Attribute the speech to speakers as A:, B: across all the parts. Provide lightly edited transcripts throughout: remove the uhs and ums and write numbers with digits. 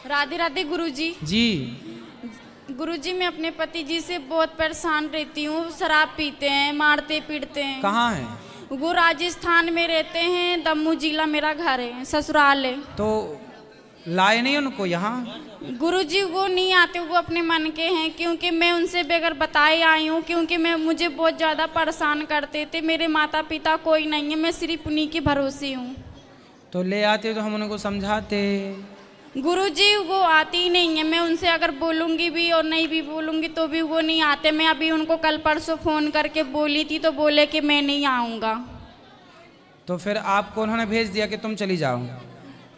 A: राधे राधे गुरुजी।
B: जी।
A: गुरुजी, मैं अपने पति जी से बहुत परेशान रहती हूँ। शराब पीते हैं, मारते पीटते हैं।
B: कहाँ है?
A: वो राजस्थान में रहते हैं, दमू जिला मेरा घर है, ससुराल है।
B: तो लाए नहीं उनको यहाँ?
A: गुरुजी वो नहीं आते, वो अपने मन के हैं, क्योंकि मैं उनसे बगैर बताए आई हूँ, क्योंकि मुझे बहुत ज़्यादा परेशान करते थे। मेरे माता पिता कोई नहीं है, मैं सिर्फ उन्हीं के भरोसे हूँ।
B: तो ले आते तो हम उनको समझाते।
A: गुरुजी वो आती ही नहीं है। मैं उनसे अगर बोलूँगी भी और नहीं भी बोलूँगी तो भी वो नहीं आते। मैं अभी उनको कल परसों फ़ोन करके बोली थी तो बोले कि मैं नहीं आऊँगा।
B: तो फिर आपको उन्होंने भेज दिया कि तुम चली जाओ?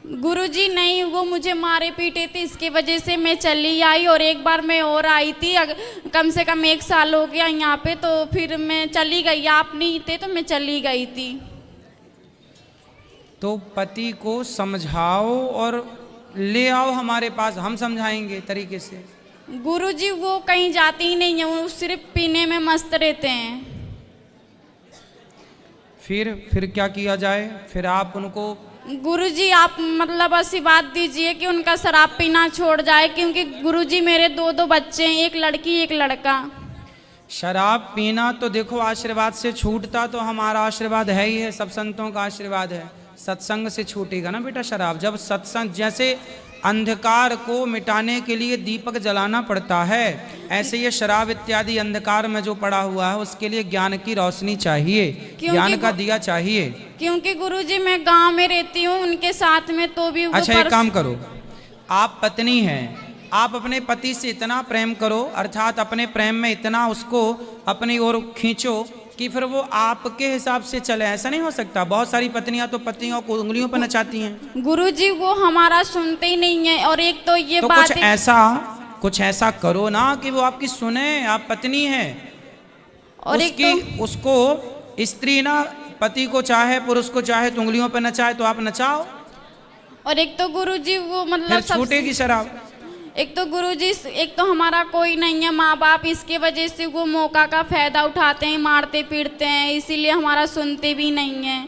A: गुरुजी नहीं, वो मुझे मारे पीटे थे, इसकी वजह से मैं चली आई। और एक बार मैं और आई थी, कम से कम 1 साल हो गया यहाँ पे, तो फिर मैं चली गई। आप नहीं थे तो मैं चली गई थी।
B: तो पति को समझाओ और ले आओ हमारे पास, हम समझाएंगे तरीके से।
A: गुरुजी वो कहीं जाती ही नहीं है, वो सिर्फ पीने में मस्त रहते हैं।
B: फिर क्या किया जाए? फिर आप उनको
A: गुरुजी आप मतलब आशीर्वाद दीजिए कि उनका शराब पीना छोड़ जाए, क्योंकि गुरुजी मेरे 2 बच्चे हैं, एक लड़की एक लड़का।
B: शराब पीना तो देखो आशीर्वाद से छूटता तो हमारा आशीर्वाद है ही है, सब संतों का आशीर्वाद है। सत्संग से छूटेगा ना बेटा शराब। जब सत्संग, जैसे अंधकार को मिटाने के लिए दीपक जलाना पड़ता है, ऐसे ये शराब इत्यादि अंधकार में जो पड़ा हुआ है उसके लिए ज्ञान की रोशनी चाहिए, ज्ञान का दिया चाहिए।
A: क्योंकि गुरुजी मैं गांव में रहती हूँ उनके साथ में, तो भी
B: अच्छा एक काम करो, आप पत्नी हैं, आप अपने पति से इतना प्रेम करो, अर्थात अपने प्रेम में इतना उसको अपनी ओर खींचो कि फिर वो आपके हिसाब से चले। ऐसा नहीं हो सकता, बहुत सारी पत्नियां तो पतियों को उंगलियों पर नचाती हैं।
A: गुरुजी वो हमारा सुनते ही नहीं है। और एक तो ये
B: तो
A: बात
B: कुछ ऐसा करो ना कि वो आपकी सुने। आप पत्नी हैं
A: और
B: उसकी, उसको स्त्री ना पति को चाहे पुरुष को चाहे तो उंगलियों पर नचाए, तो आप नचाओ।
A: और एक तो गुरुजी वो मतलब
B: फिर छूटेगी शराब।
A: एक तो गुरुजी, एक तो हमारा कोई नहीं है माँ बाप, इसके वजह से वो मौका का फायदा उठाते हैं, मारते पीटते हैं, इसीलिए हमारा सुनते भी नहीं है।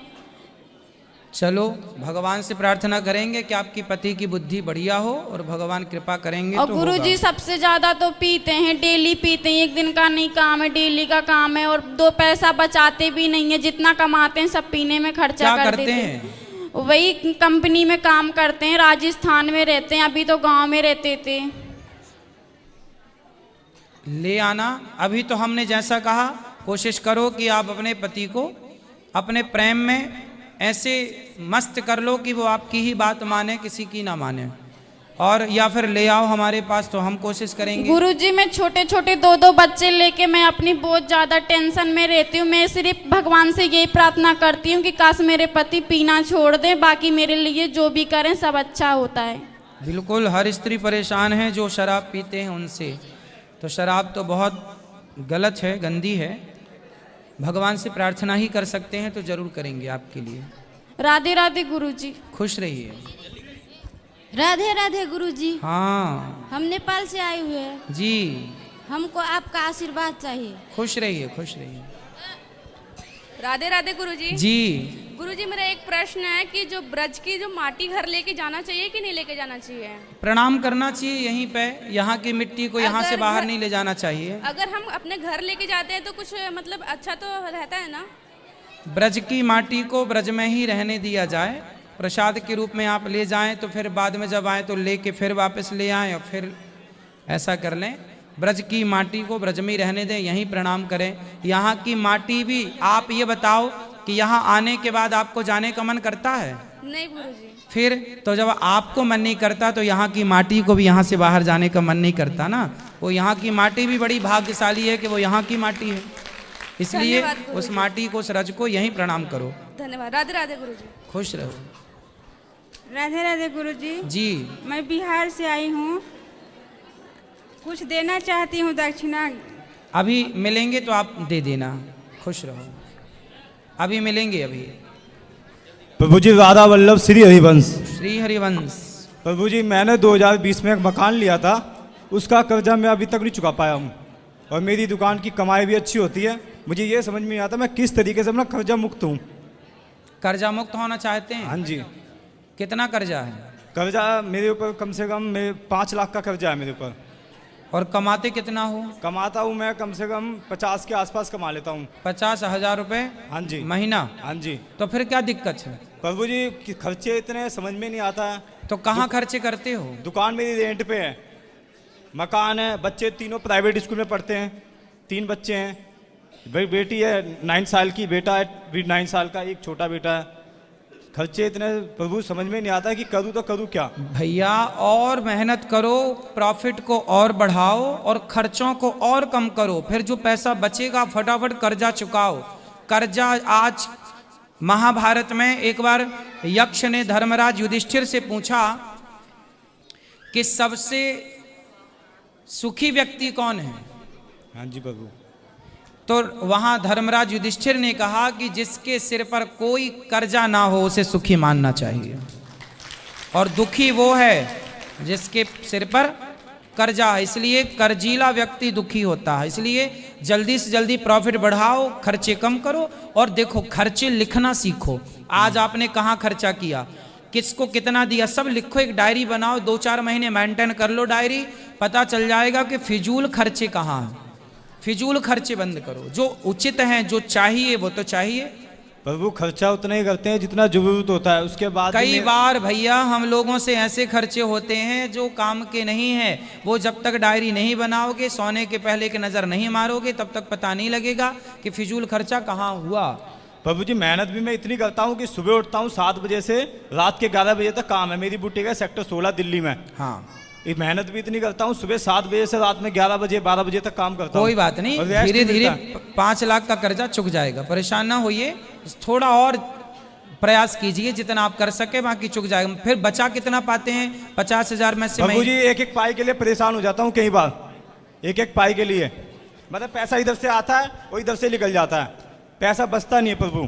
B: चलो भगवान से प्रार्थना करेंगे कि आपकी पति की बुद्धि बढ़िया हो और भगवान कृपा करेंगे।
A: और
B: तो
A: गुरुजी सबसे ज्यादा तो पीते हैं, डेली पीते हैं, एक दिन का नहीं काम है, डेली का काम है। और 2 पैसा बचाते भी नहीं है, जितना कमाते हैं सब पीने में खर्चा कर देते हैं। वही कंपनी में काम करते हैं, राजस्थान में रहते हैं, अभी तो गांव में रहते थे।
B: ले आना। अभी तो हमने जैसा कहा, कोशिश करो कि आप अपने पति को अपने प्रेम में ऐसे मस्त कर लो कि वो आपकी ही बात माने, किसी की ना माने। और या फिर ले आओ हमारे पास, तो हम कोशिश करेंगे।
A: गुरुजी मैं छोटे छोटे 2 बच्चे लेके मैं अपनी बहुत ज़्यादा टेंशन में रहती हूँ। मैं सिर्फ भगवान से यही प्रार्थना करती हूँ कि काश मेरे पति पीना छोड़ दें, बाकी मेरे लिए जो भी करें सब अच्छा होता है।
B: बिल्कुल, हर स्त्री परेशान है जो शराब पीते हैं उनसे। तो शराब तो बहुत गलत है, गंदी है। भगवान से प्रार्थना ही कर सकते हैं, तो जरूर करेंगे आपके लिए।
A: राधे राधे गुरुजी।
B: खुश रहिए।
C: राधे राधे गुरुजी।
B: हाँ
C: हम नेपाल से आए हुए हैं
B: जी।
C: हमको आपका आशीर्वाद चाहिए।
B: खुश रहिए, खुश रहिए।
D: राधे राधे गुरुजी।
B: जी
D: गुरुजी मेरा एक प्रश्न है कि जो ब्रज की जो माटी घर लेके जाना चाहिए कि नहीं लेके जाना चाहिए?
B: प्रणाम करना चाहिए यहीं पे। यहाँ की मिट्टी को यहाँ से बाहर नहीं ले जाना चाहिए।
D: अगर हम अपने घर लेके जाते हैं तो कुछ मतलब अच्छा तो रहता है ना?
B: ब्रज की माटी को ब्रज में ही रहने दिया जाए, प्रसाद के रूप में आप ले जाएं, तो फिर बाद में जब आए तो लेके फिर वापस ले आएं और फिर ऐसा कर लें। ब्रज की माटी को ब्रज में ही रहने दें, यहीं प्रणाम करें। यहाँ की माटी भी, आप ये बताओ कि यहाँ आने के बाद आपको जाने का मन करता है?
D: नहीं गुरुजी।
B: फिर तो जब आपको मन नहीं करता तो यहाँ की माटी को भी यहाँ से बाहर जाने का मन नहीं करता ना। वो यहाँ की माटी भी बड़ी भाग्यशाली है कि वो यहाँ की माटी है, इसलिए उस माटी को, उस रज को यहीं प्रणाम करो।
D: धन्यवाद। राधे राधे गुरुजी।
B: खुश रहो।
E: राधे राधे गुरुजी।
B: जी
E: मैं बिहार से आई हूँ, कुछ देना चाहती हूँ दक्षिणा।
B: अभी मिलेंगे तो आप दे देना। खुश रहो, अभी मिलेंगे। अभी
F: प्रभु जी, राधा वल्लभ श्री हरिवंश।
B: श्री हरिवंश।
F: प्रभु जी, मैंने 2020 में एक मकान लिया था, उसका कर्जा मैं अभी तक नहीं चुका पाया हूँ। और मेरी दुकान की कमाई भी अच्छी होती है। मुझे ये समझ में नहीं आता मैं किस तरीके से अपना कर्जा मुक्त हूँ।
B: कर्जा मुक्त होना चाहते हैं?
F: हाँ जी।
B: कितना कर्जा है?
F: कर्जा मेरे ऊपर कम से कम 5 लाख का कर्जा है मेरे ऊपर।
B: और कमाते कितना हो?
F: कमाता हूँ मैं कम से कम 50 के आसपास कमा लेता हूँ।
B: 50,000 रुपए
F: हाँ जी।
B: महीना?
F: हाँ जी।
B: तो फिर क्या दिक्कत है?
F: प्रभु जी कि खर्चे इतने समझ में नहीं आता है।
B: तो कहाँ खर्चे करते हो?
F: दुकान मेरी रेंट पे है, मकान है, बच्चे तीनों प्राइवेट स्कूल में पढ़ते हैं, 3 बच्चे हैं, बेटी है 9 साल की, बेटा है 9 साल का, एक छोटा बेटा है। खर्चे इतने प्रभु समझ में नहीं आता है कि करूँ तो करूँ क्या।
B: भैया और मेहनत करो, प्रॉफिट को और बढ़ाओ और खर्चों को और कम करो, फिर जो पैसा बचेगा फटाफट कर्जा चुकाओ। कर्जा आज महाभारत में एक बार यक्ष ने धर्मराज युधिष्ठिर से पूछा कि सबसे सुखी व्यक्ति कौन है?
F: हाँ जी प्रभु।
B: तो वहां धर्मराज युधिष्ठिर ने कहा कि जिसके सिर पर कोई कर्जा ना हो उसे सुखी मानना चाहिए, और दुखी वो है जिसके सिर पर कर्जा है। इसलिए कर्जीला व्यक्ति दुखी होता है। इसलिए जल्दी से जल्दी प्रॉफिट बढ़ाओ, खर्चे कम करो। और देखो, खर्चे लिखना सीखो। आज आपने कहाँ खर्चा किया, किसको कितना दिया, सब लिखो, एक डायरी बनाओ, 2-4 महीने मेंटेन कर लो डायरी, पता चल जाएगा कि फिजूल खर्चे कहाँ हैं। फिजूल खर्चे बंद करो, जो उचित हैं, जो चाहिए वो तो चाहिए।
F: प्रभु खर्चा उतना ही करते हैं जितना जरूरत होता है, उसके बाद
B: कई बार भैया हम लोगों से ऐसे खर्चे होते हैं जो काम के नहीं है। वो जब तक डायरी नहीं बनाओगे, सोने के पहले की नज़र नहीं मारोगे, तब तक पता नहीं लगेगा कि फिजूल खर्चा कहाँ हुआ।
F: प्रभु जी मेहनत भी मैं इतनी करता हूँ कि सुबह उठता हूँ 7 बजे से रात के 11 बजे तक काम है। मेरी बुटीक है सेक्टर 16 दिल्ली में।
B: हाँ,
F: ये मेहनत भी इतनी करता हूँ, सुबह 7 बजे से रात में 11 बजे 12 बजे तक काम करता हूँ।
B: कोई बात नहीं,
F: और रेस्ट
B: धीरे
F: भी
B: धीरे
F: मिलता है।
B: 5 लाख का कर्जा चुक जाएगा, परेशान ना होइए। थोड़ा और प्रयास कीजिए जितना आप कर सके, बाकी चुक जाएगा। फिर बचा कितना पाते हैं 50,000 में से?
F: प्रभु जी एक एक पाई के लिए परेशान हो जाता हूँ कई बार, एक एक पाई के लिए। मतलब पैसा इधर से आता है और इधर से निकल जाता है, पैसा बचता नहीं है प्रभु।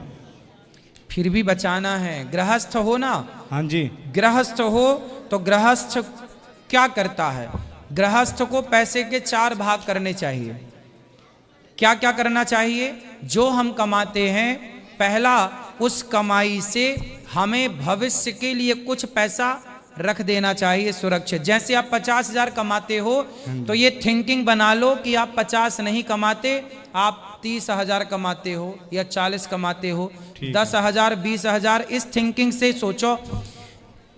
B: फिर भी बचाना है। गृहस्थ हो ना?
F: हाँ जी।
B: गृहस्थ हो तो गृहस्थ क्या करता है? गृहस्थ को पैसे के 4 भाग करने चाहिए। क्या क्या करना चाहिए? जो हम कमाते हैं, पहला उस कमाई से हमें भविष्य के लिए कुछ पैसा रख देना चाहिए सुरक्षित। जैसे आप 50,000 कमाते हो तो ये थिंकिंग बना लो कि आप 50 नहीं कमाते, आप 30,000 कमाते हो या 40 कमाते हो, 10,000 20,000। इस थिंकिंग से सोचो।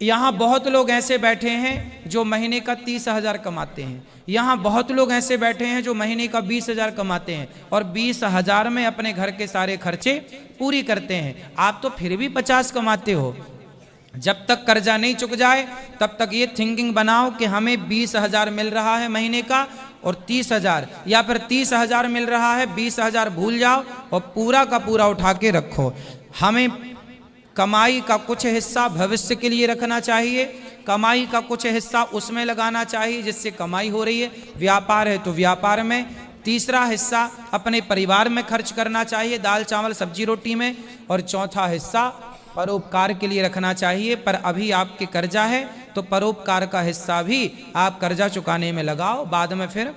B: यहाँ बहुत लोग ऐसे बैठे हैं जो महीने का 30,000 कमाते हैं, यहाँ बहुत लोग ऐसे बैठे हैं जो महीने का 20,000 कमाते हैं और 20,000 में अपने घर के सारे खर्चे पूरी करते हैं। आप तो फिर भी 50 कमाते हो। जब तक कर्जा नहीं चुक जाए तब तक ये थिंकिंग बनाओ कि हमें 20,000 मिल रहा है महीने का और 30,000, या फिर 30,000 मिल रहा है, 20,000 भूल जाओ और पूरा का पूरा उठा के रखो। हमें कमाई का कुछ हिस्सा भविष्य के लिए रखना चाहिए, कमाई का कुछ हिस्सा उसमें लगाना चाहिए जिससे कमाई हो रही है। व्यापार है तो व्यापार में, तीसरा हिस्सा अपने परिवार में खर्च करना चाहिए, दाल चावल सब्जी रोटी में, और चौथा हिस्सा परोपकार के लिए रखना चाहिए। पर अभी आपके कर्जा है तो परोपकार का हिस्सा भी आप कर्जा चुकाने में लगाओ। बाद में फिर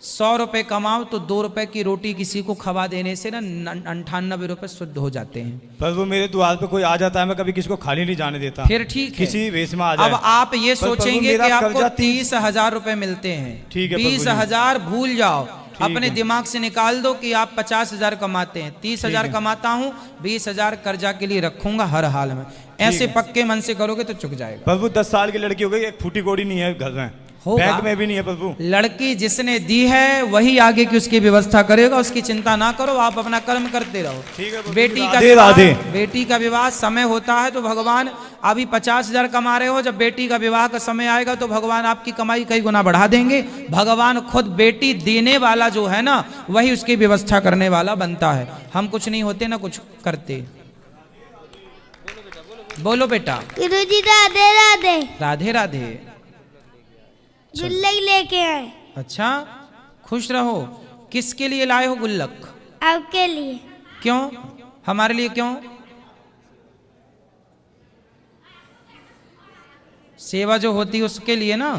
B: 100 रुपये कमाओ तो 2 रुपये की रोटी किसी को खवा देने से ना 98 रुपये शुद्ध हो जाते हैं।
F: पर वो मेरे द्वार पे कोई आ जाता है, मैं कभी किसी को खाली नहीं जाने देता।
B: फिर ठीक है,
F: किसी वेश में आ जाए।
B: अब आप ये सोचेंगे कि आपको 30,000 रुपये मिलते हैं,
F: ठीक है,
B: 20,000 भूल जाओ। अपने दिमाग से निकाल दो कि आप 50,000 कमाते हैं, 30,000 कमाता हूँ, 20,000 कर्जा के लिए रखूंगा हर हाल में। ऐसे पक्के मन से करोगे तो चुक जाएगा।
F: प्रभु 10 साल की लड़की हो गई, एक फूटी कोड़ी नहीं है घर में, बैग में भी नहीं है प्रभु।
B: लड़की जिसने दी है वही आगे की उसकी व्यवस्था करेगा, उसकी चिंता ना करो, आप अपना कर्म करते रहो। बेटी का विवाह समय होता है तो भगवान, अभी 50,000 कमा रहे हो, जब बेटी का विवाह का समय आएगा तो भगवान आपकी कमाई कई गुना बढ़ा देंगे। भगवान खुद बेटी देने वाला जो है ना, वही उसकी व्यवस्था करने वाला बनता है। हम कुछ नहीं होते ना कुछ करते। बोलो बेटा।
G: गुरुजी राधे राधे।
B: राधे राधे।
G: गुल्लक लेके आए।
B: अच्छा, खुश रहो। किसके लिए लाए हो गुल्लक?
G: आपके लिए।
B: क्यों? हमारे लिए क्यों? सेवा जो होती है उसके लिए ना।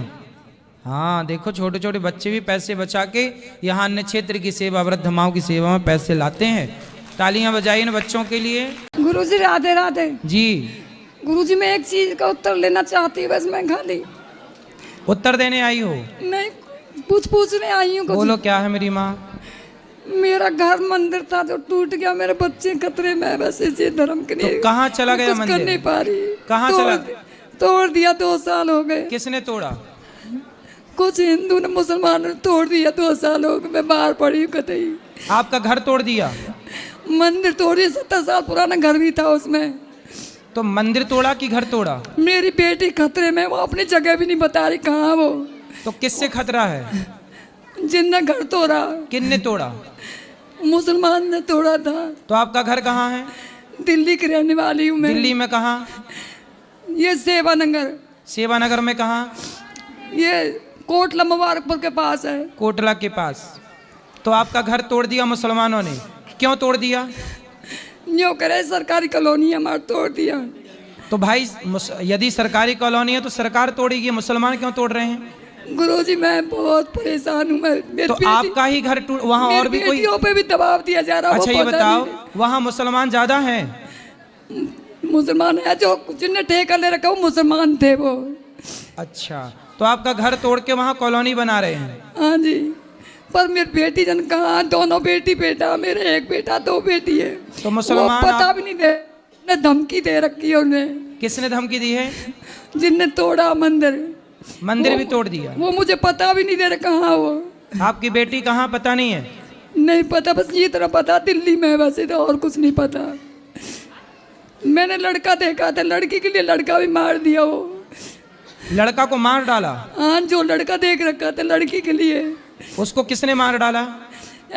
B: हाँ देखो, छोटे छोटे बच्चे भी पैसे बचा के यहाँ अन्य क्षेत्र की सेवा, वृद्ध माओं की सेवा में पैसे लाते हैं। तालियां बजाइए इन बच्चों के लिए।
E: गुरुजी राधे राधे।
B: जी।
H: गुरुजी मैं एक चीज का उत्तर लेना चाहती हूँ बस मैं खाली
B: उत्तर देने आई हो?
H: नहीं पूछने आई हूँ कुछ।
B: बोलो क्या है मेरी माँ?
H: मेरा घर मंदिर था जो टूट गया, मेरे बच्चे खतरे में, बस इसी धर्म के लिए।
B: तो कहाँ चला गया
H: कुछ
B: मंदिर?
H: कर नहीं पा रही।
B: कहाँ चला?
H: तोड़ दिया, 2 साल हो गए।
B: किसने तोड़ा?
H: कुछ हिंदू ने, मुसलमान ने तोड़ दिया, 2 साल हो गए। मैं बाहर पड़ी हूँ कतई।
B: आपका घर तोड़ दिया?
H: मंदिर तोड़ी, 70 साल पुराना घर भी था उसमें।
B: तो मंदिर तोड़ा कि घर तोड़ा?
H: मेरी बेटी खतरे में, वो अपनी जगह भी नहीं बता रही कहाँ वो।
B: तो किससे खतरा है?
H: जिनने घर तोड़ा।
B: किसने तोड़ा?
H: मुसलमान ने तोड़ा था।
B: तो आपका घर कहाँ है?
H: दिल्ली की रहने वाली हूँ मैं।
B: दिल्ली में कहाँ?
H: ये सेवानगर।
B: सेवानगर में कहाँ?
H: ये कोटला मुबारकपुर के पास है।
B: कोटला के पास। तो आपका घर तोड़ दिया मुसलमानों ने, क्यों तोड़ दिया?
H: यूँ करे सरकारी कॉलोनी हमारा तोड़ दिया।
B: तो भाई यदि सरकारी कॉलोनी है तो सरकार तोड़ेगी, मुसलमान क्यों तोड़ रहे हैं?
H: गुरुजी मैं बहुत परेशान हूँ। मैं
B: तो आपका ही घर टूट, वहाँ और भी कोई?
H: बेटियों पे भी दबाव दिया जा रहा है।
B: अच्छा ये बताओ, वहाँ मुसलमान ज्यादा हैं?
H: मुसलमान है, जो जिनने ठेका ले रखा वो मुसलमान थे वो।
B: अच्छा, तो आपका घर तोड़ के वहाँ कॉलोनी बना रहे हैं?
H: हाँ जी, पर मेरी बेटी जन कहाँ, दोनों बेटी बेटा, मेरे एक बेटा 2 बेटी है।
B: तो मुसलमान
H: पता भी नहीं दे, ने धमकी दे रखी है उन्हें।
B: किसने धमकी दी है?
H: जिनने तोड़ा मंदिर।
B: मंदिर भी तोड़ दिया?
H: वो मुझे पता भी नहीं दे रहा कहाँ वो।
B: आपकी बेटी कहाँ पता नहीं है?
H: नहीं पता, बस ये तरह पता दिल्ली में, वैसे तो और कुछ नहीं पता। मैंने लड़का देखा था, लड़की के लिए लड़का भी मार दिया वो।
B: लड़का को मार डाला?
H: हाँ, जो लड़का देख रखा था लड़की के लिए।
B: उसको किसने मार डाला?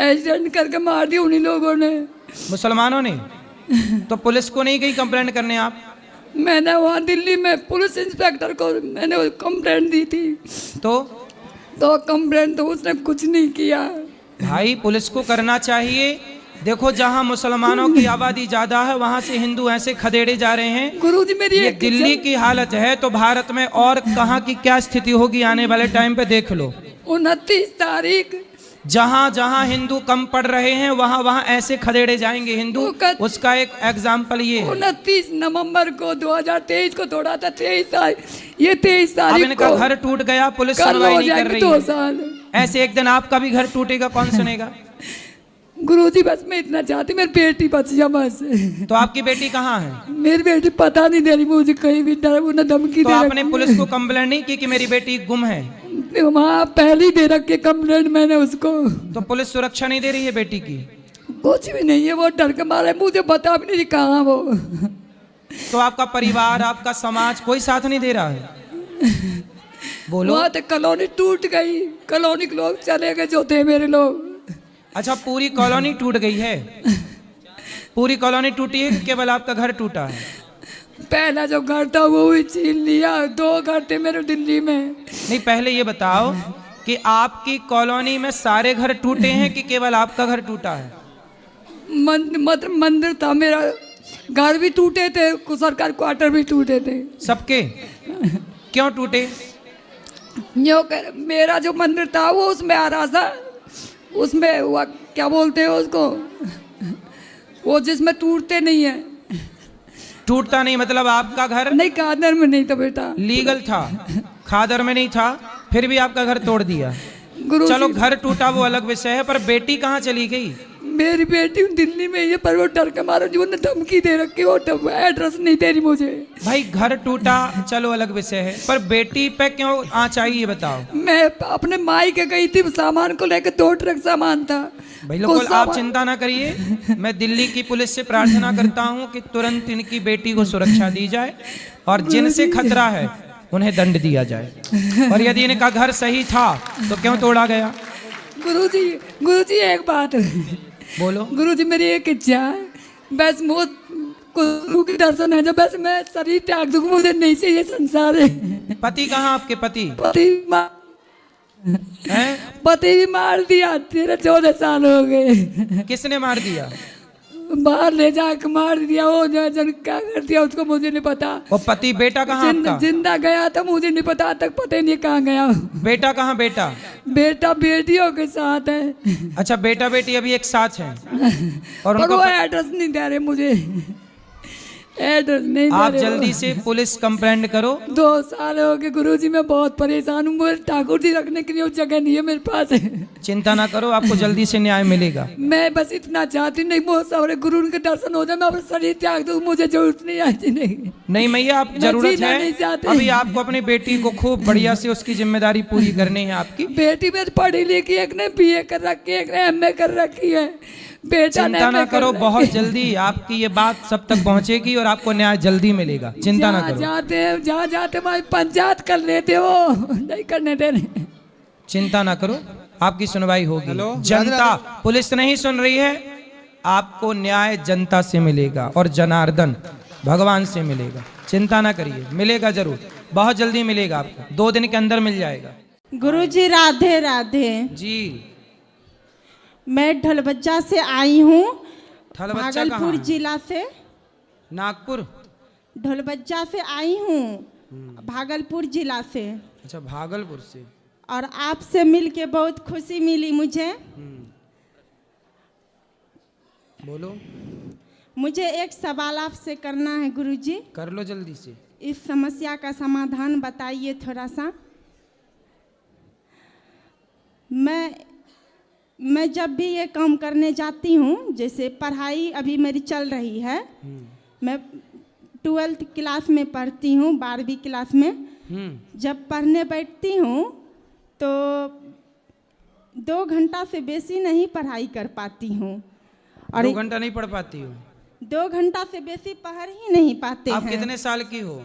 H: एक्सीडेंट करके मार दिया उन्हीं लोगों ने।
B: मुसलमानों ने? तो पुलिस को नहीं गई कंप्लेंट करने आप?
H: मैंने वहाँ दिल्ली में पुलिस इंस्पेक्टर को मैंने कंप्लेंट दी थी।
B: तो
H: कंप्लेंट तो उसने कुछ नहीं किया।
B: भाई पुलिस को करना चाहिए। देखो जहाँ मुसलमानों की आबादी ज्यादा है वहाँ से हिंदू ऐसे खदेड़े जा रहे हैं।
H: गुरुजी मेरी
B: ये दिल्ली की हालत है तो भारत में और कहाँ की क्या स्थिति होगी आने वाले टाइम पे देख लो।
H: 29 तारीख
B: जहाँ जहाँ हिंदू कम पड़ रहे हैं वहाँ वहाँ ऐसे खदेड़े जाएंगे हिंदू। उसका एक एग्जाम्पल ये है।
H: 29 नवंबर को 2023 को तोड़ा था। 23 तारीख
B: इनका
H: को
B: घर टूट गया, पुलिस सुनवाई नहीं कर रही
H: 2
B: है।
H: साल
B: ऐसे एक दिन आपका भी घर टूटेगा, कौन सुनेगा?
H: गुरुजी बस मैं इतना चाहती, मेरी बेटी बच जा बस।
B: तो आपकी बेटी कहाँ है?
H: मेरी बेटी पता नहीं दे रही मुझे, कहीं भी उन्हें धमकी
B: तो
H: दे
B: आपने पुलिस को कंप्लेंट नहीं की कि मेरी बेटी गुम है?
H: वहाँ पहले ही दे रखी कंप्लेंट मैंने उसको।
B: तो पुलिस सुरक्षा नहीं दे रही है बेटी की?
H: कुछ भी नहीं है, वो डर के मारे मुझे बता भी नहीं कहाँ वो।
B: तो आपका परिवार, आपका समाज कोई साथ नहीं दे रहा है? बोलो।
H: वहाँ तक कॉलोनी टूट गई, कॉलोनी के लोग चले गए जो थे मेरे लोग।
B: अच्छा, पूरी कॉलोनी टूट गई है? पूरी कॉलोनी टूटी है कि केवल आपका घर टूटा है?
H: पहला जो घर था वो भी छीन लिया। 2 घर थे मेरे दिल्ली में।
B: नहीं, पहले ये बताओ कि आपकी कॉलोनी में सारे घर टूटे हैं कि केवल आपका घर टूटा है?
H: मंदिर था मेरा, घर भी टूटे थे, सरकार क्वार्टर भी टूटे थे।
B: सबके? क्यों टूटे?
H: मेरा जो मंदिर था वो उसमें आ रहा था, उसमें वो क्या बोलते हैं उसको, वो जिसमें टूटते नहीं है।
B: टूटता नहीं मतलब आपका घर?
H: नहीं, खादर में नहीं था बेटा।
B: लीगल था, खादर में नहीं था, फिर भी आपका घर तोड़ दिया। चलो घर टूटा वो अलग विषय है, पर बेटी कहाँ चली गई?
H: मेरी बेटी दिल्ली में है, पर वो डर के मारे जो ने धमकी दे रखी, वो एड्रेस नहीं दे रही मुझे।
B: भाई घर टूटा चलो अलग विषय है, पर बेटी पे क्यों आँच आई ये बताओ।
H: मैं अपने माई के गई थी, सामान को लेकर 2 ट्रक सामान था।
B: भाई लोग आप चिंता ना करिए, मैं दिल्ली की पुलिस से प्रार्थना करता हूँ कि तुरंत इनकी बेटी को सुरक्षा दी जाए और जिनसे खतरा है उन्हें दंड दिया जाए। और यदि इनका घर सही था तो क्यों तोड़ा गया?
H: गुरुजी एक बात
B: बोलो।
H: गुरुजी मेरी एक इच्छा है, बस मौत गुरु के दर्शन है, जब बस मैं शरीर त्याग दूँ, मुझे नहीं से ये संसार है।
B: पति कहाँ आपके? पति
H: पति भी मार दिया, 13-14 साल हो गए।
B: किसने मार दिया?
H: बाहर ले जाकर मार दिया। वो जन क्या कर दिया उसको मुझे नहीं पता।
B: वो पति बेटा कहाँ आपका?
H: जिंदा गया था, मुझे नहीं पता, तक पता ही नहीं कहाँ गया।
B: बेटा कहाँ? बेटा
H: बेटियों के साथ है।
B: अच्छा, बेटा बेटी अभी एक साथ हैं और
H: वो एड्रेस नहीं दे रहे मुझे। एड्रेस नहीं दे
B: आप
H: रहे हो।
B: जल्दी से पुलिस कंप्लेंट करो।
H: 2 साल हो गए गुरुजी, मैं बहुत परेशान हूँ। मुझे ठाकुर जी रखने के लिए वो जगह नहीं है मेरे पास।
B: चिंता ना करो, आपको जल्दी से न्याय मिलेगा।
H: मैं बस इतना चाहती नहीं, बहुत सारे गुरु के दर्शन हो जाए, मैं अपना शरीर त्याग दूँ, मुझे जरूरत नहीं आती। नहीं
B: मैया, आप
H: मैं
B: जरूरत
H: जीना
B: है
H: नहीं चाहती।
B: अभी आपको अपनी बेटी को खूब बढ़िया से उसकी जिम्मेदारी पूरी करनी है आपकी।
H: बेटी में पढ़ी लिखी, एक ने BA कर रखी है, एक ने MA कर रखी है। बेटा ने
B: चिंता ना
H: MA कर
B: करो,
H: रखी
B: बहुत
H: है।
B: जल्दी आपकी ये बात सब तक पहुंचेगी और आपको न्याय जल्दी मिलेगा। चिंता ना करो।
H: जहाँ जाते भाई पंचायत कर लेते हो, नहीं करने देने।
B: चिंता ना करो, आपकी सुनवाई होगी। जनता, पुलिस नहीं सुन रही है, आपको न्याय जनता से मिलेगा और जनार्दन भगवान से मिलेगा। चिंता ना करिए, मिलेगा जरूर, बहुत जल्दी मिलेगा आपको, 2 दिन के अंदर मिल जाएगा।
I: गुरुजी राधे राधे।
B: जी,
I: मैं ढलबज्जा से आई हूँ,
B: ढलबज्जा कहाँ
I: भागलपुर
B: है?
I: जिला से।
B: नागपुर?
I: ढलबज्जा से आई हूँ, भागलपुर जिला से।
B: अच्छा, भागलपुर से।
I: और आपसे मिलके बहुत खुशी मिली मुझे।
B: बोलो।
I: मुझे एक सवाल आपसे करना है गुरुजी।
B: कर लो जल्दी से।
I: इस समस्या का समाधान बताइए थोड़ा सा। मैं जब भी ये काम करने जाती हूँ, जैसे पढ़ाई अभी मेरी चल रही है, मैं 12th क्लास में पढ़ती हूँ, 12वीं क्लास में। जब पढ़ने बैठती हूँ तो 2 घंटा से बेसी नहीं पढ़ाई कर पाती हूँ। और
B: 2 घंटा नहीं पढ़ पाती हो?
I: 2 घंटा से बेसी पढ़ ही नहीं पाते
B: आप
I: हैं।
B: कितने साल की हो?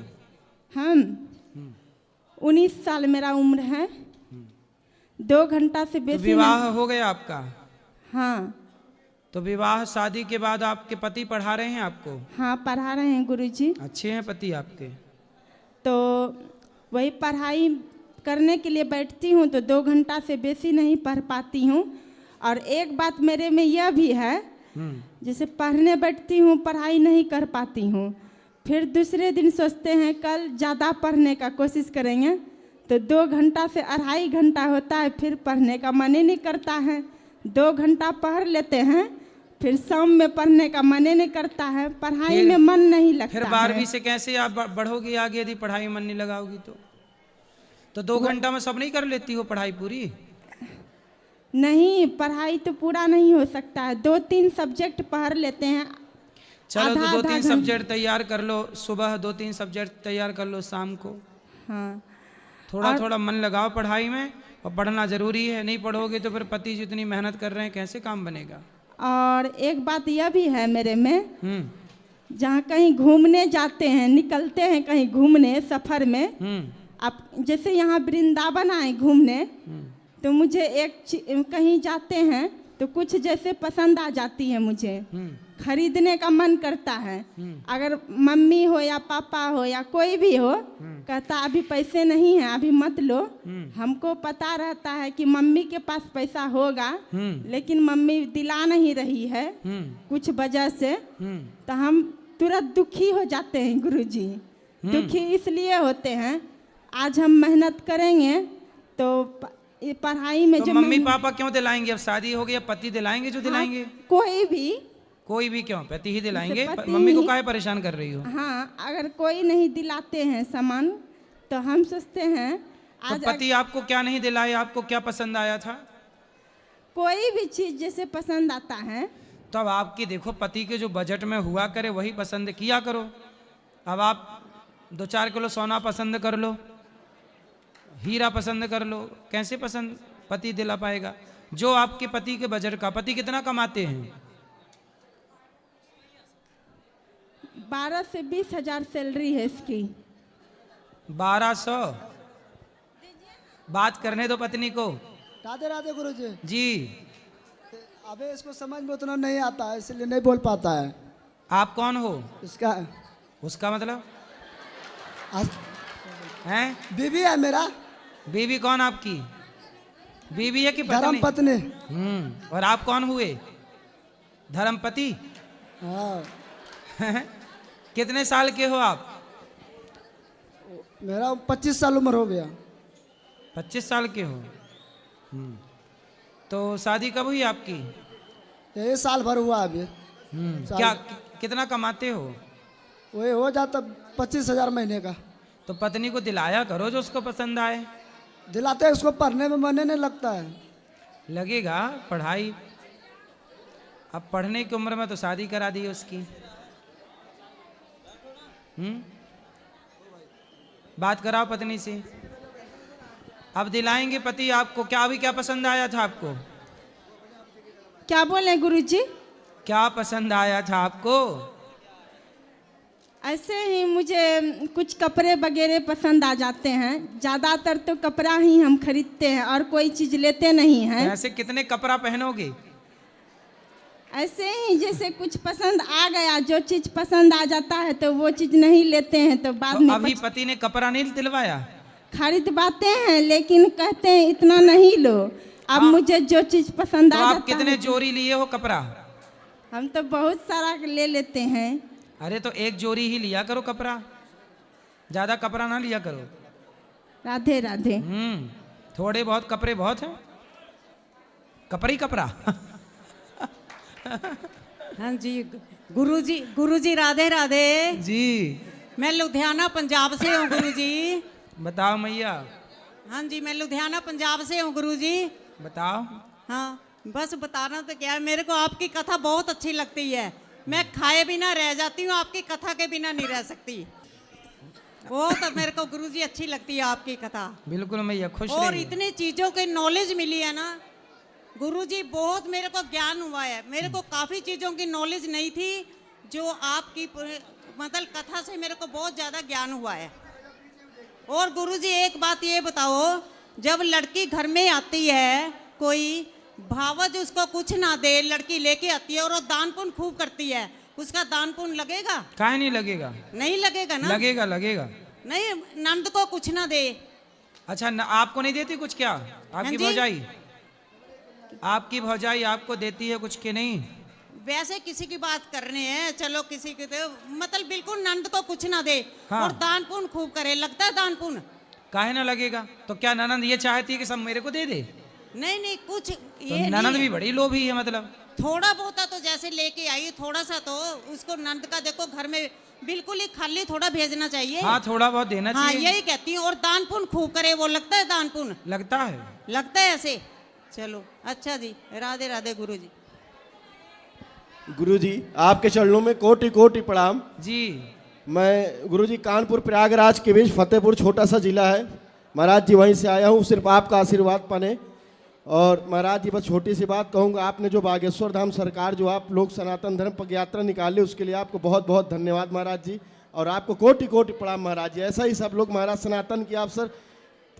I: हम 19 साल मेरा उम्र है। 2 घंटा से
B: तो
I: बेसी
B: विवाह हो गया आपका?
I: हाँ।
B: तो विवाह शादी के बाद आपके पति पढ़ा रहे हैं आपको?
I: हाँ, पढ़ा रहे हैं गुरुजी।
B: अच्छे हैं पति आपके?
I: तो वही पढ़ाई करने के लिए बैठती हूँ तो 2 घंटा से बेसी नहीं पढ़ पाती हूँ। और एक बात मेरे में यह भी है, जैसे पढ़ने बैठती हूँ, पढ़ाई नहीं कर पाती हूँ, फिर दूसरे दिन सोचते हैं कल ज़्यादा पढ़ने का कोशिश करेंगे, तो 2 घंटा से 2.5 घंटा होता है, फिर पढ़ने का मन ही नहीं करता है। 2 घंटा पढ़ लेते हैं, फिर शाम में पढ़ने का मन ही नहीं करता है, पढ़ाई में मन नहीं लगता।
B: फिर 12वीं से कैसे आप बढ़ोगी आगे यदि पढ़ाई में मन नहीं लगाओगी तो 2 घंटा में सब नहीं कर लेती हो पढ़ाई पूरी?
I: नहीं, पढ़ाई तो पूरा नहीं हो सकता है, 2-3 सब्जेक्ट पढ़ लेते हैं।
B: चलो तो 2-3 सब्जेक्ट तैयार कर लो, सुबह 2-3 सब्जेक्ट तैयार कर लो, शाम को।
I: हाँ,
B: थोड़ा मन लगाओ पढ़ाई में, और पढ़ना जरूरी है। नहीं पढ़ोगे तो फिर पति जितनी मेहनत कर रहे हैं कैसे काम बनेगा।
I: और एक बात यह भी है मेरे में, जहाँ कहीं घूमने जाते हैं, निकलते हैं कहीं घूमने सफर में, आप जैसे यहाँ वृंदावन आए घूमने, तो मुझे कहीं जाते हैं तो कुछ जैसे पसंद आ जाती है, मुझे खरीदने का मन करता है। अगर मम्मी हो या पापा हो या कोई भी हो, कहता अभी पैसे नहीं है, अभी मत लो। हमको पता रहता है कि मम्मी के पास पैसा होगा, लेकिन मम्मी दिला नहीं रही है कुछ वजह से, तो हम तुरंत दुखी हो जाते हैं गुरुजी। दुखी इसलिए होते हैं, आज हम मेहनत करेंगे तो पढ़ाई में
B: तो
I: जो
B: मम्मी पापा क्यों दिलाएंगे? अब शादी हो गई, पति दिलाएंगे जो दिलाएंगे।
I: कोई भी
B: क्यों? पति ही दिलाएंगे।
I: पति
B: मम्मी को
I: ही-
B: काहे परेशान कर रही हो?
I: हाँ, अगर कोई नहीं दिलाते हैं सामान तो हम सोचते हैं
B: तो
I: आज
B: पति आपको क्या नहीं दिलाए? आपको क्या पसंद आया था?
I: कोई भी चीज जैसे पसंद आता है।
B: तो अब आपकी देखो, पति के जो बजट में हुआ करे वही पसंद किया करो। अब आप 2-4 किलो सोना पसंद कर लो, हीरा पसंद कर लो, कैसे पसंद पति दिला पाएगा? जो आपके पति के बजट का। पति कितना कमाते हैं?
I: 12 से 20 हजार सैलरी है इसकी।
B: 1200? बात करने दो पत्नी को।
J: राधे राधे गुरुजी।
B: जी,
J: अबे इसको समझ में उतना नहीं आता है, इसलिए नहीं बोल पाता है।
B: आप कौन हो? उसका मतलब हैं?
J: बीवी है मेरा।
B: बीवी कौन आपकी? बीवी है कि
J: धर्म पत्नी?
B: और आप कौन हुए? धर्मपति?
J: हाँ।
B: कितने साल के हो आप?
J: मेरा 25 साल उम्र हो गया।
B: 25 साल के हो? तो शादी कब हुई आपकी?
J: ये साल भर हुआ अभी।
B: क्या कितना कमाते हो?
J: वही हो जाता 25,000 महीने का।
B: तो पत्नी को दिलाया करो जो उसको पसंद आए।
J: दिलाते हैं, उसको पढ़ने में मन नहीं लगता है।
B: लगेगा पढ़ाई, अब पढ़ने की उम्र में तो शादी करा दी उसकी। बात कराओ पत्नी से। अब दिलाएंगे पति आपको। क्या अभी क्या पसंद आया था आपको?
I: क्या बोले गुरुजी?
B: क्या पसंद आया था आपको?
I: ऐसे ही मुझे कुछ कपड़े वगैरह पसंद आ जाते हैं। ज़्यादातर तो कपड़ा ही हम खरीदते हैं और कोई चीज़ लेते नहीं हैं।
B: ऐसे कितने कपड़ा पहनोगे?
I: ऐसे ही जैसे कुछ पसंद आ गया, जो चीज़ पसंद आ जाता है तो वो चीज़ नहीं लेते हैं, तो बाद में
B: अभी पति ने कपड़ा नहीं दिलवाया?
I: खरीदवाते हैं लेकिन कहते हैं इतना नहीं लो। अब मुझे जो चीज़ पसंद
B: तो
I: आ
B: आप
I: जाता
B: कितने
I: है।
B: जोड़ी लिए हो कपड़ा?
I: हम तो बहुत सारा ले लेते हैं।
B: अरे तो एक जोड़ी ही लिया करो कपड़ा, ज्यादा कपड़ा ना लिया करो।
I: राधे राधे।
B: थोड़े बहुत कपड़े बहुत हैं, कपड़ा ही कपड़ा।
K: हाँ जी गुरुजी राधे राधे
B: जी।
K: मैं लुधियाना पंजाब से हूँ गुरुजी।
B: बताओ मैया।
K: हाँ जी मैं लुधियाना पंजाब से हूँ गुरुजी।
B: बताओ।
K: हाँ बस बताना तो क्या है, मेरे को आपकी कथा बहुत अच्छी लगती है। मैं खाए बिना रह जाती हूँ, आपकी कथा के बिना नहीं रह सकती। बहुत मेरे को गुरुजी अच्छी लगती है आपकी कथा।
B: बिल्कुल मैया, खुश
K: और
B: रहिए।
K: इतनी चीजों की नॉलेज मिली है ना गुरुजी, बहुत मेरे को ज्ञान हुआ है। मेरे को काफी चीजों की नॉलेज नहीं थी, जो आपकी मतलब कथा से मेरे को बहुत ज्यादा ज्ञान हुआ है। और गुरुजी एक बात ये बताओ, जब लड़की घर में आती है, कोई भावज उसको कुछ ना दे, लड़की लेके आती है और वो दान पुण्य खूब करती है, उसका दान पुण्य लगेगा?
B: काहे नहीं लगेगा?
K: नहीं लगेगा ना?
B: लगेगा लगेगा।
K: नहीं, नंद को कुछ ना दे।
B: अच्छा आपको नहीं देती कुछ? क्या आपकी भौजाई, आपकी भौजाई आपको देती है कुछ के नहीं?
K: वैसे किसी की बात कर रहे हैं, चलो किसी की तो मतलब बिल्कुल नंद को कुछ ना दे।
B: हाँ।
K: और दान पुण्य खूब करे, लगता है दान पुण्य?
B: काहे ना लगेगा? तो क्या ननंद ये चाहती है कि सब मेरे को दे दे?
K: नहीं नहीं, कुछ
B: तो
K: ये
B: ननंद
K: नहीं
B: भी बड़ी लोभी है। मतलब
K: थोड़ा बहुत तो जैसे लेके आई, थोड़ा सा तो उसको नंद का देखो घर में बिल्कुल ही खाली थोड़ा भेजना चाहिए।
B: हाँ थोड़ा बहुत देना
K: हाँ
B: चाहिए।
K: यही कहती हूँ। और दान पुण्य खूब करे, वो लगता है दान पुण्य?
B: लगता है।
K: लगता है ऐसे। चलो अच्छा जी, राधे राधे गुरुजी।
L: गुरुजी आपके चरणों में कोटि कोटि प्रणाम
B: जी।
L: मैं गुरुजी कानपुर प्रयागराज के बीच फतेहपुर छोटा सा जिला है महाराज जी, वहीं से आया हूँ सिर्फ आपका आशीर्वाद पाने। और महाराज जी बस छोटी सी बात कहूँगा, आपने जो बागेश्वर धाम सरकार जो आप लोग सनातन धर्म पग यात्रा निकाले, उसके लिए आपको बहुत बहुत धन्यवाद महाराज जी। और आपको कोटि कोटि प्रणाम महाराज जी। ऐसा ही सब लोग महाराज सनातन की आप सर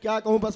L: क्या कहूँ, बस